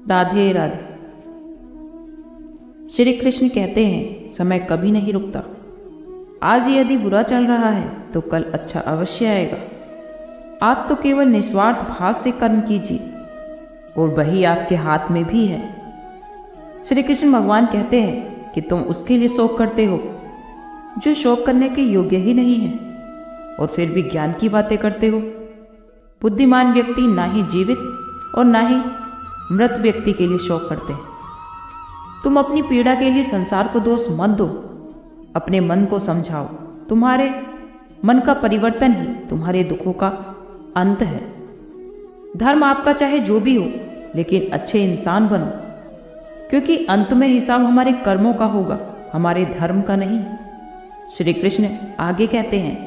राधे राधे। श्री कृष्ण कहते हैं समय कभी नहीं रुकता। आज यदि बुरा चल रहा है तो कल अच्छा अवश्य आएगा। आप तो केवल निस्वार्थ भाव से कर्म कीजिए और वही आपके हाथ में भी है। श्री कृष्ण भगवान कहते हैं कि तुम उसके लिए शोक करते हो जो शोक करने के योग्य ही नहीं है और फिर भी ज्ञान की बातें करते हो। बुद्धिमान व्यक्ति ना ही जीवित और ना ही मृत व्यक्ति के लिए शोक करते हैं। तुम अपनी पीड़ा के लिए संसार को दोष मत दो, अपने मन को समझाओ। तुम्हारे मन का परिवर्तन ही तुम्हारे दुखों का अंत है। धर्म आपका चाहे जो भी हो, लेकिन अच्छे इंसान बनो, क्योंकि अंत में हिसाब हमारे कर्मों का होगा, हमारे धर्म का नहीं। श्री कृष्ण आगे कहते हैं,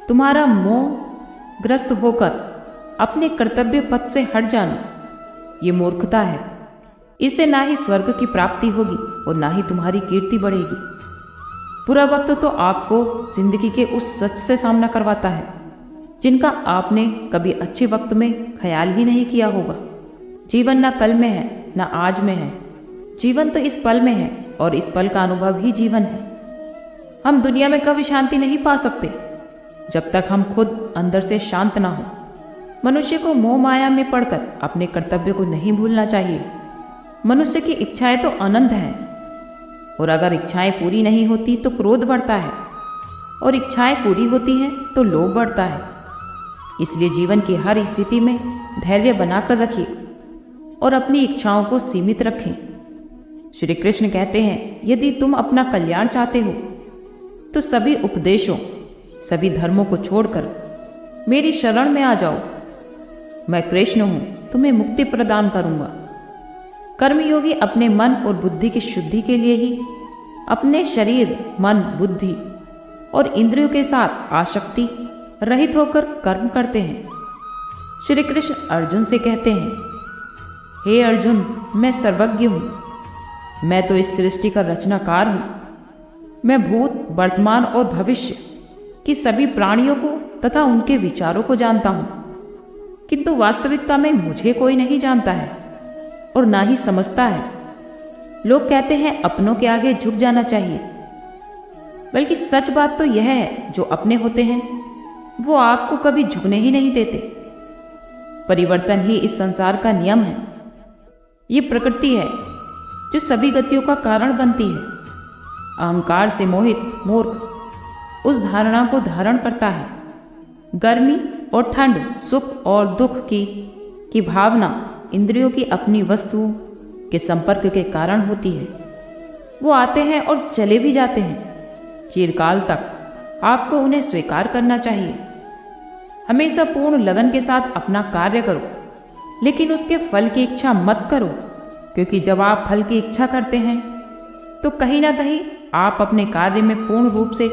तुम्हारा मोह ग्रस्त होकर अपने कर्तव्य पथ से हट जाना ये मूर्खता है। इससे ना ही स्वर्ग की प्राप्ति होगी और ना ही तुम्हारी कीर्ति बढ़ेगी। बुरा वक्त तो आपको जिंदगी के उस सच से सामना करवाता है जिनका आपने कभी अच्छे वक्त में ख्याल ही नहीं किया होगा। जीवन ना कल में है ना आज में है, जीवन तो इस पल में है और इस पल का अनुभव ही जीवन है। हम दुनिया में कभी शांति नहीं पा सकते जब तक हम खुद अंदर से शांत ना हो। मनुष्य को मोह माया में पड़कर अपने कर्तव्य को नहीं भूलना चाहिए। मनुष्य की इच्छाएं तो अनंत हैं और अगर इच्छाएं पूरी नहीं होती तो क्रोध बढ़ता है और इच्छाएं पूरी होती हैं तो लोभ बढ़ता है। इसलिए जीवन की हर स्थिति में धैर्य बनाकर रखिए और अपनी इच्छाओं को सीमित रखें। श्री कृष्ण कहते हैं, यदि तुम अपना कल्याण चाहते हो तो सभी उपदेशों सभी धर्मों को छोड़कर मेरी शरण में आ जाओ। मैं कृष्ण हूं, तुम्हें मुक्ति प्रदान करूंगा। कर्मयोगी अपने मन और बुद्धि की शुद्धि के लिए ही अपने शरीर, मन, बुद्धि और इंद्रियों के साथ आसक्ति रहित होकर कर्म करते हैं। श्री कृष्ण अर्जुन से कहते हैं, हे अर्जुन, मैं सर्वज्ञ हूं। मैं तो इस सृष्टि का रचनाकार हूं। मैं भूत, वर्तमान और भविष्य की सभी प्राणियों को तथा उनके विचारों को जानता हूं, किंतु वास्तविकता में मुझे कोई नहीं जानता है और ना ही समझता है। लोग कहते हैं अपनों के आगे झुक जाना चाहिए, बल्कि सच बात तो यह है, जो अपने होते हैं वो आपको कभी झुकने ही नहीं देते। परिवर्तन ही इस संसार का नियम है। ये प्रकृति है जो सभी गतियों का कारण बनती है। अहंकार से मोहित मूर्ख उस धारणा को धारण करता है। गर्मी और ठंड, सुख और दुख की भावना इंद्रियों की अपनी वस्तुओं के संपर्क के कारण होती है। वो आते हैं और चले भी जाते हैं। चिरकाल तक आपको उन्हें स्वीकार करना चाहिए। हमेशा पूर्ण लगन के साथ अपना कार्य करो, लेकिन उसके फल की इच्छा मत करो, क्योंकि जब आप फल की इच्छा करते हैं तो कहीं ना कहीं आप अपने कार्य में पूर्ण रूप से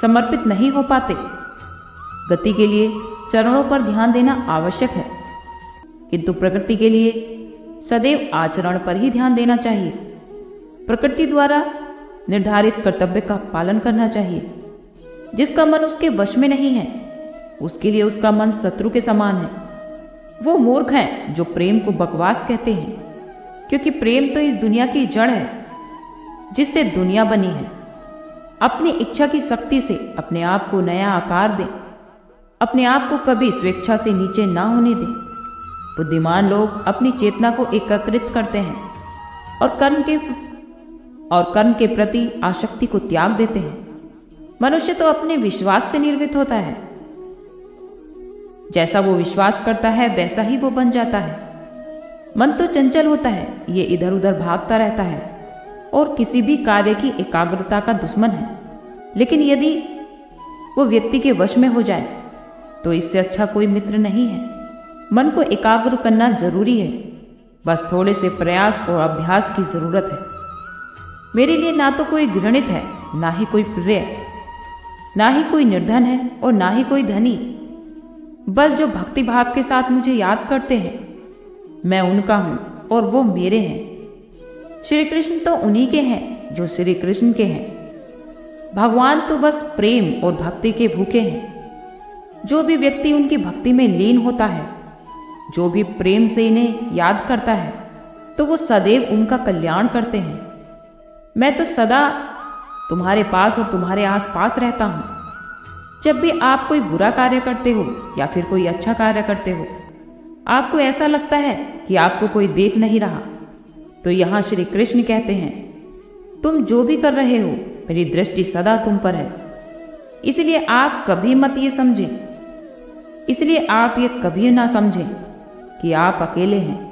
समर्पित नहीं हो पाते। गति के लिए चरणों पर ध्यान देना आवश्यक है, किंतु प्रकृति के लिए सदैव आचरण पर ही ध्यान देना चाहिए। प्रकृति द्वारा निर्धारित कर्तव्य का पालन करना चाहिए। जिसका मन उसके वश में नहीं है, उसके लिए उसका मन शत्रु के समान है। वो मूर्ख हैं जो प्रेम को बकवास कहते हैं, क्योंकि प्रेम तो इस दुनिया की जड़ है जिससे दुनिया बनी है। अपनी इच्छा की शक्ति से अपने आप को नया आकार दें। अपने आप को कभी स्वेच्छा से नीचे ना होने दें। बुद्धिमान लोग अपनी चेतना को एकीकृत करते हैं और कर्म के प्रति आसक्ति को त्याग देते हैं। मनुष्य तो अपने विश्वास से निर्मित होता है। जैसा वो विश्वास करता है वैसा ही वो बन जाता है। मन तो चंचल होता है, ये इधर उधर भागता रहता है और किसी भी कार्य की एकाग्रता का दुश्मन है। लेकिन यदि वो व्यक्ति के वश में हो जाए तो इससे अच्छा कोई मित्र नहीं है। मन को एकाग्र करना जरूरी है, बस थोड़े से प्रयास और अभ्यास की जरूरत है। मेरे लिए ना तो कोई घृणित है, ना ही कोई प्रिय, ना ही कोई निर्धन है और ना ही कोई धनी। बस जो भक्ति भाव के साथ मुझे याद करते हैं, मैं उनका हूं और वो मेरे हैं। श्री कृष्ण तो उन्हीं के हैं जो श्री कृष्ण के हैं। भगवान तो बस प्रेम और भक्ति के भूखे हैं। जो भी व्यक्ति उनकी भक्ति में लीन होता है, जो भी प्रेम से इन्हें याद करता है, तो वो सदैव उनका कल्याण करते हैं। मैं तो सदा तुम्हारे पास और तुम्हारे आसपास रहता हूँ। जब भी आप कोई बुरा कार्य करते हो या फिर कोई अच्छा कार्य करते हो, आपको ऐसा लगता है कि आपको कोई देख नहीं रहा, तो यहाँ श्री कृष्ण कहते हैं, तुम जो भी कर रहे हो मेरी दृष्टि सदा तुम पर है। इसलिए आप कभी मत ये समझें, इसलिए आप ये कभी ना समझें कि आप अकेले हैं।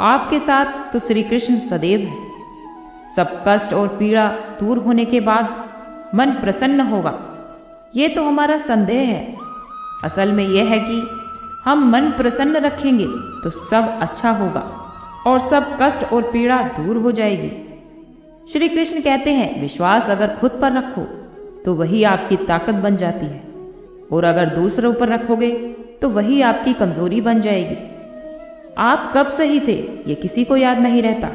आपके साथ तो श्री कृष्ण सदैव है। सब कष्ट और पीड़ा दूर होने के बाद मन प्रसन्न होगा, ये तो हमारा संदेह है। असल में यह है कि हम मन प्रसन्न रखेंगे तो सब अच्छा होगा और सब कष्ट और पीड़ा दूर हो जाएगी। श्री कृष्ण कहते हैं, विश्वास अगर खुद पर रखो तो वही आपकी ताकत बन जाती है, और अगर दूसरों पर रखोगे तो वही आपकी कमजोरी बन जाएगी। आप कब सही थे ये किसी को याद नहीं रहता,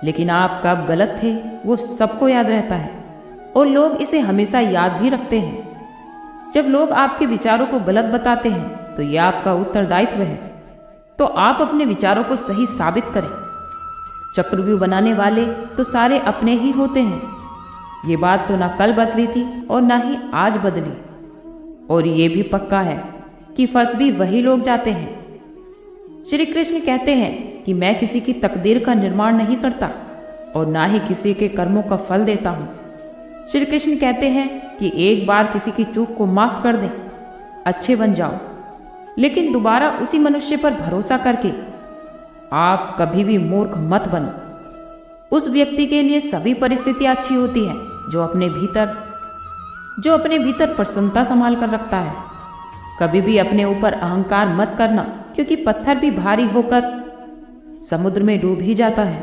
लेकिन आप कब गलत थे वो सबको याद रहता है, और लोग इसे हमेशा याद भी रखते हैं। जब लोग आपके विचारों को गलत बताते हैं तो यह आपका उत्तरदायित्व है, तो आप अपने विचारों को सही साबित करें। चक्रव्यूह बनाने वाले तो सारे अपने ही होते हैं। ये बात तो ना कल बदली थी और ना ही आज बदली, और ये भी पक्का है कि फंस भी वही लोग जाते हैं। श्री कृष्ण कहते हैं कि मैं किसी की तकदीर का निर्माण नहीं करता और ना ही किसी के कर्मों का फल देता हूँ। श्री कृष्ण कहते हैं कि एक बार किसी की चूक को माफ कर दें, अच्छे बन जाओ, लेकिन दोबारा उसी मनुष्य पर भरोसा करके आप कभी भी मूर्ख मत बनो। उस व्यक्ति के लिए सभी परिस्थितियां अच्छी होती हैं जो अपने भीतर प्रसन्नता संभाल कर रखता है। कभी भी अपने ऊपर अहंकार मत करना, क्योंकि पत्थर भी भारी होकर समुद्र में डूब ही जाता है।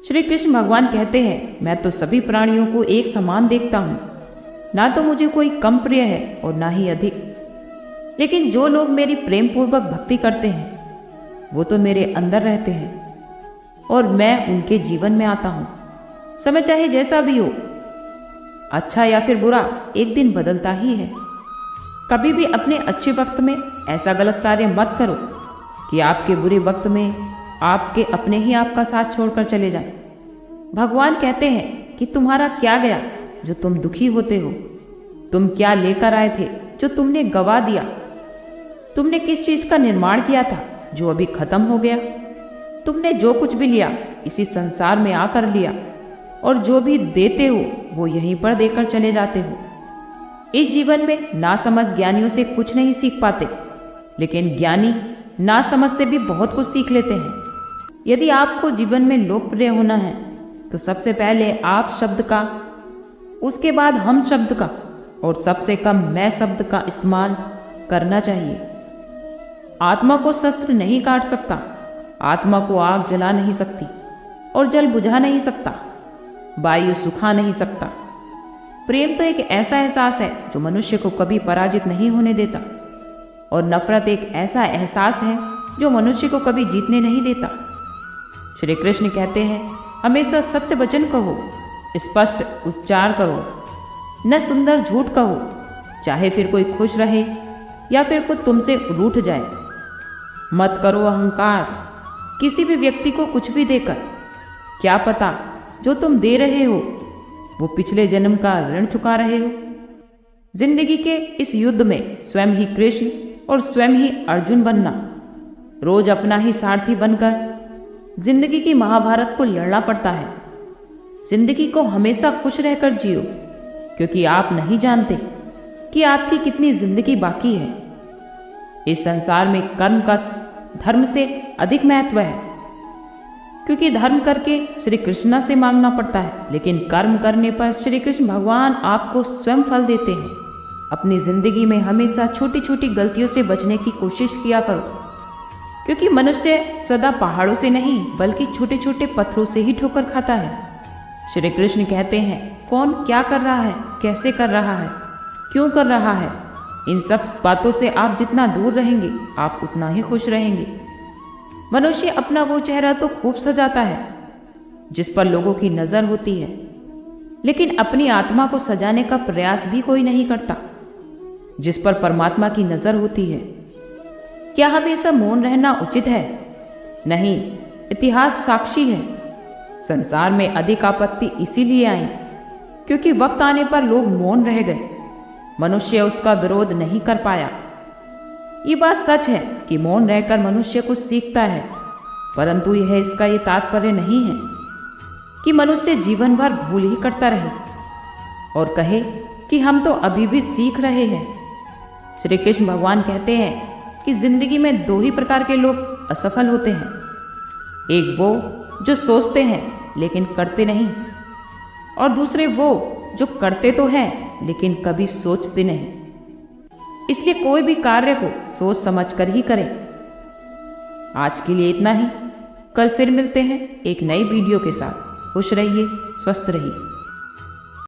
श्री कृष्ण भगवान कहते हैं, मैं तो सभी प्राणियों को एक समान देखता हूँ, ना तो मुझे कोई कम प्रिय है और ना ही अधिक। लेकिन जो लोग मेरी प्रेम पूर्वक भक्ति करते हैं वो तो मेरे अंदर रहते हैं और मैं उनके जीवन में आता हूँ। समय चाहे जैसा भी हो, अच्छा या फिर बुरा, एक दिन बदलता ही है। कभी भी अपने अच्छे वक्त में ऐसा गलत कार्य मत करो कि आपके बुरे वक्त में आपके अपने ही आपका साथ छोड़कर चले जाएं। भगवान कहते हैं कि तुम्हारा क्या गया जो तुम दुखी होते हो? तुम क्या लेकर आए थे जो तुमने गवा दिया? तुमने किस चीज का निर्माण किया था जो अभी खत्म हो गया? तुमने जो कुछ भी लिया इसी संसार में आकर लिया, और जो भी देते हो वो यहीं पर देकर चले जाते हो। इस जीवन में नासमझ ज्ञानियों से कुछ नहीं सीख पाते, लेकिन ज्ञानी नासमझ से भी बहुत कुछ सीख लेते हैं। यदि आपको जीवन में लोकप्रिय होना है तो सबसे पहले आप शब्द का, उसके बाद हम शब्द का, और सबसे कम मैं शब्द का इस्तेमाल करना चाहिए। आत्मा को शस्त्र नहीं काट सकता, आत्मा को आग जला नहीं सकती और जल बुझा नहीं सकता, वायु सुखा नहीं सकता। प्रेम तो एक ऐसा एहसास है जो मनुष्य को कभी पराजित नहीं होने देता, और नफरत एक ऐसा एहसास है जो मनुष्य को कभी जीतने नहीं देता। श्री कृष्ण कहते हैं, हमेशा सत्य वचन कहो, स्पष्ट उच्चार करो, न सुंदर झूठ कहो, चाहे फिर कोई खुश रहे या फिर कोई तुमसे रूठ जाए। मत करो अहंकार, किसी भी व्यक्ति को कुछ भी देकर। क्या पता जो तुम दे रहे हो वो पिछले जन्म का ऋण चुका रहे हो। जिंदगी के इस युद्ध में स्वयं ही कृष्ण और स्वयं ही अर्जुन बनना, रोज अपना ही सारथी बनकर जिंदगी की महाभारत को लड़ना पड़ता है। जिंदगी को हमेशा खुश रहकर जियो, क्योंकि आप नहीं जानते कि आपकी कितनी जिंदगी बाकी है। इस संसार में कर्म का धर्म से अधिक महत्व है, क्योंकि धर्म करके श्री कृष्ण से मांगना पड़ता है, लेकिन कर्म करने पर श्री कृष्ण भगवान आपको स्वयं फल देते हैं। अपनी जिंदगी में हमेशा छोटी छोटी गलतियों से बचने की कोशिश किया करो, क्योंकि मनुष्य सदा पहाड़ों से नहीं बल्कि छोटे छोटे पत्थरों से ही ठोकर खाता है। श्री कृष्ण कहते हैं, कौन क्या कर रहा है, कैसे कर रहा है, क्यों कर रहा है, इन सब बातों से आप जितना दूर रहेंगे आप उतना ही खुश रहेंगे। मनुष्य अपना वो चेहरा तो खूब सजाता है जिस पर लोगों की नजर होती है, लेकिन अपनी आत्मा को सजाने का प्रयास भी कोई नहीं करता जिस पर परमात्मा की नजर होती है। क्या हमेशा मौन रहना उचित है? नहीं, इतिहास साक्षी है। संसार में अधिक आपत्ति इसीलिए आई क्योंकि वक्त आने पर लोग मौन रह गए। मनुष्य उसका विरोध नहीं कर पाया। ये बात सच है कि मौन रहकर मनुष्य कुछ सीखता है, परंतु यह इसका ये तात्पर्य नहीं है कि मनुष्य जीवन भर भूल ही करता रहे और कहे कि हम तो अभी भी सीख रहे हैं। श्री कृष्ण भगवान कहते हैं कि जिंदगी में दो ही प्रकार के लोग असफल होते हैं। एक वो जो सोचते हैं लेकिन करते नहीं, और दूसरे वो जो करते तो हैं लेकिन कभी सोचते नहीं। इसलिए कोई भी कार्य को सोच समझकर ही करें। आज के लिए इतना ही। कल फिर मिलते हैं एक नई वीडियो के साथ। खुश रहिए, स्वस्थ रहिए।